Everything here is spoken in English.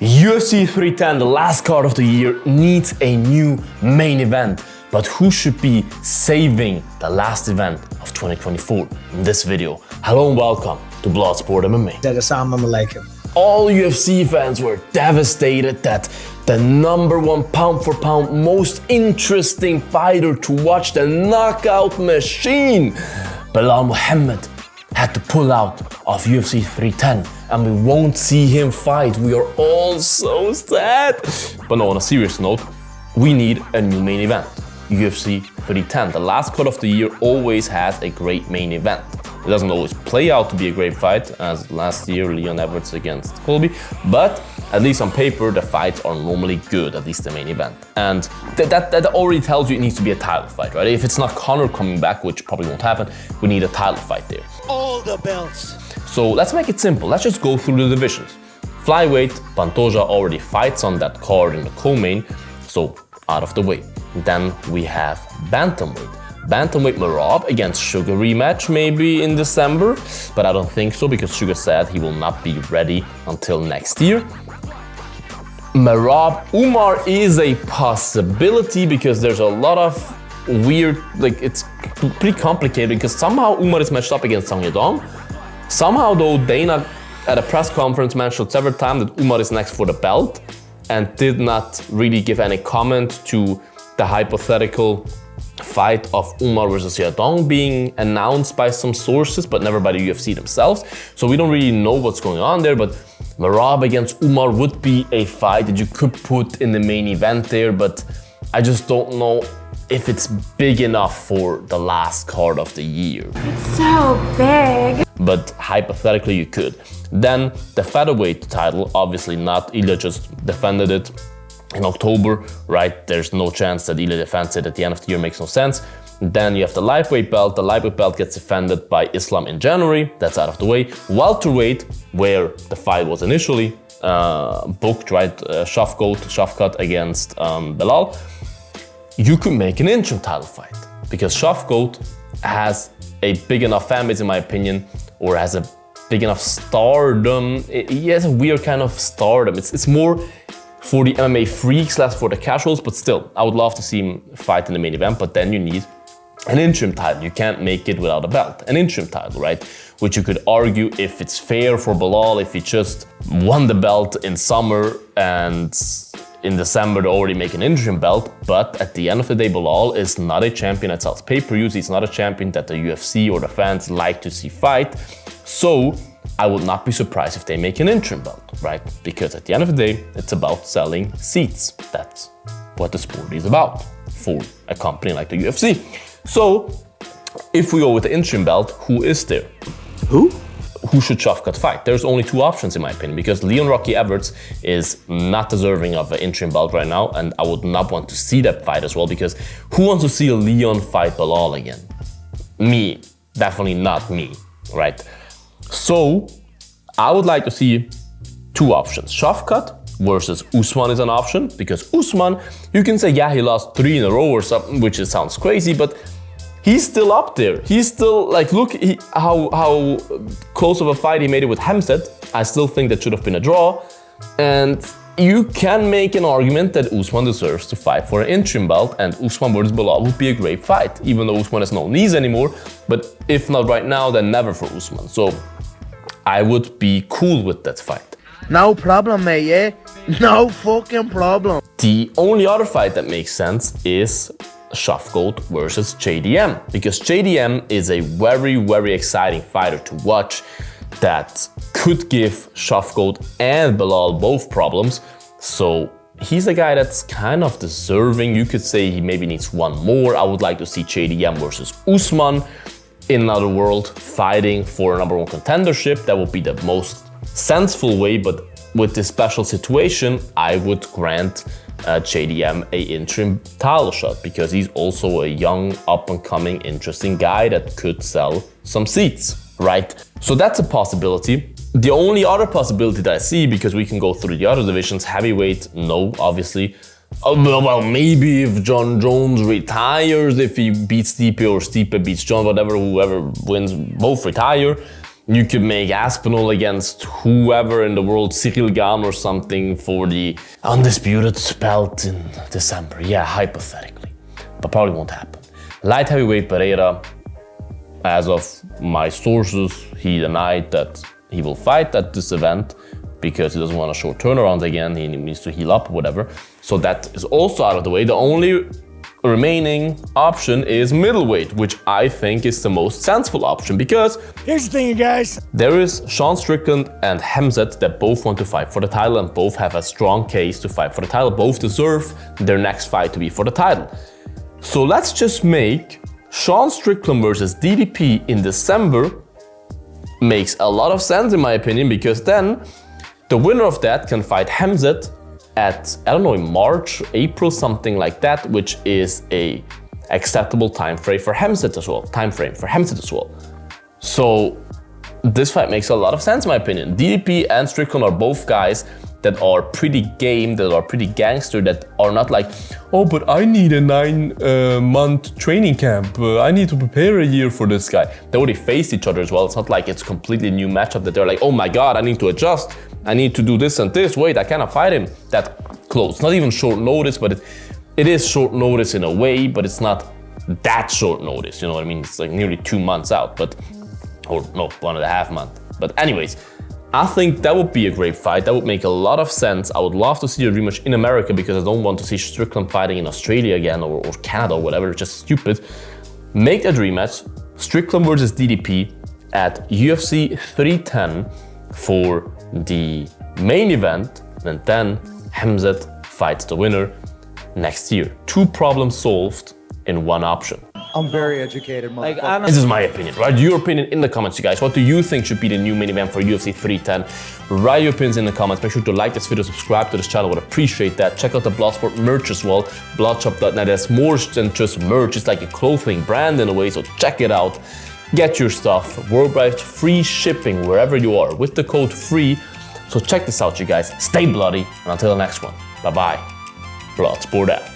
UFC 310, the last card of the year, needs a new main event. But who should be saving the last event of 2024? In this video, hello and welcome to Bloodsport MMA. Assalamu alaikum. All UFC fans were devastated that the #1 pound for pound most interesting fighter to watch, the knockout machine, Belal Muhammad, had to pull out of UFC 310 and we won't see him fight. We are all so sad. But no, on a serious note, we need a new main event. UFC 310, the last card of the year, always has a great main event. It doesn't always play out to be a great fight, as last year Leon Edwards against Colby, but at least on paper the fights are normally good, at least the main event. And that already tells you it needs to be a title fight, right? If it's not Conor coming back, which probably won't happen, we need a title fight there. All the belts. So let's make it simple. Let's just go through the divisions. Flyweight, Pantoja already fights on that card in the co-main, so out of the way. Then we have Bantamweight. Bantamweight Merab against Sugar rematch maybe in December, but I don't think so because Sugar said he will not be ready until next year. Merab Umar is a possibility because there's a lot of weird, like it's pretty complicated because somehow Umar is matched up against Sang Yadong. Somehow though, Dana at a press conference mentioned several times that Umar is next for the belt and did not really give any comment to the hypothetical fight of Umar versus Yadong being announced by some sources, but never by the UFC themselves. So we don't really know what's going on there, but Merab against Umar would be a fight that you could put in the main event there, but I just don't know if it's big enough for the last card of the year. It's so big. But hypothetically you could. Then the featherweight title, obviously not. Ilya just defended it in October, right? There's no chance that Ilya defends it at the end of the year, makes no sense. Then you have the lightweight belt. The lightweight belt gets defended by Islam in January. That's out of the way. Welterweight, where the fight was initially booked, right? Shavkat against Belal. You could make an interim title fight because Shavkat has a big enough fan base, in my opinion, or has a big enough stardom. He has a weird kind of stardom. It's more for the MMA freaks, less for the casuals, but still, I would love to see him fight in the main event, but then you need an interim title. You can't make it without a belt. An interim title, right? Which you could argue if it's fair for Belal, if he just won the belt in summer and in December they already make an interim belt, but at the end of the day, Belal is not a champion that sells pay-per-views. He's not a champion that the UFC or the fans like to see fight. So I would not be surprised if they make an interim belt, right? Because at the end of the day, it's about selling seats. That's what the sport is about for a company like the UFC. So if we go with the interim belt, who is there? Who should Shavkat fight? There's only two options in my opinion, because Leon Rocky Edwards is not deserving of an interim belt right now, and I would not want to see that fight as well, because who wants to see a Leon fight Belal again? Me, definitely not me, right? So I would like to see two options. Shavkat versus Usman is an option, because Usman, you can say, yeah, he lost 3 in a row or something, which sounds crazy, but he's still up there. He's still, like, look how close of a fight he made it with Hamzat. I still think that should have been a draw. And you can make an argument that Usman deserves to fight for an interim belt, and Usman versus Belal would be a great fight, even though Usman has no knees anymore. But if not right now, then never for Usman. So I would be cool with that fight. No problem, mate, yeah? No fucking problem. The only other fight that makes sense is Shavkat versus JDM, because JDM is a very, very exciting fighter to watch that could give Shavkat and Belal both problems. So he's a guy that's kind of deserving. You could say he maybe needs one more. I would like to see JDM versus Usman in another world, fighting for a #1 contendership. That would be the most sensible way, but with this special situation, I would grant JDM a interim title shot, because he's also a young, up-and-coming, interesting guy that could sell some seats, right? So that's a possibility. The only other possibility that I see, because we can go through the other divisions, heavyweight, no, obviously. Well, maybe if John Jones retires, if he beats Stipe or Stipe beats John, whatever, whoever wins, both retire. You could make Aspinall against whoever in the world, Cyril Gane or something, for the undisputed belt in December. Yeah, hypothetically, but probably won't happen. Light heavyweight Pereira, as of my sources, he denied that he will fight at this event because he doesn't want a short turnaround again. He needs to heal up or whatever. So that is also out of the way. The only remaining option is middleweight, which I think is the most sensible option because here's the thing, you guys. There is Sean Strickland and Hamzat that both want to fight for the title and both have a strong case to fight for the title. Both deserve their next fight to be for the title. So let's just make Sean Strickland versus DDP in December. Makes a lot of sense in my opinion, because then the winner of that can fight Hamzat at, I don't know, in March, April, something like that, which is a acceptable time frame for Hamzat as well. So this fight makes a lot of sense in my opinion. DDP and Strickland are both guys that are pretty game, that are pretty gangster, that are not like, oh, but I need a 9-month training camp. I need to prepare a year for this guy. They already faced each other as well. It's not like it's a completely new matchup that they're like, oh my God, I need to adjust. I need to do this and this. Wait, I cannot fight him that close. Not even short notice, but it is short notice in a way, but it's not that short notice. You know what I mean? It's like nearly 2 months out, or no, 1.5 months. But anyways, I think that would be a great fight. That would make a lot of sense. I would love to see a rematch in America because I don't want to see Strickland fighting in Australia again or Canada or whatever. It's just stupid. Make that rematch, Strickland versus DDP at UFC 310 for the main event, and then Hamzat fights the winner next year. 2 problems solved in 1 option. I'm very educated, motherfucker. This is my opinion, right? Your opinion in the comments, you guys. What do you think should be the new main event for UFC 310? Write your opinions in the comments. Make sure to like this video, subscribe to this channel. I would appreciate that. Check out the Bloodsport merch as well. Bloodshop.net has more than just merch. It's like a clothing brand in a way, so check it out. Get your stuff. Worldwide free shipping wherever you are with the code FREE. So check this out, you guys. Stay bloody, and until the next one. Bye-bye. Bloodsport out.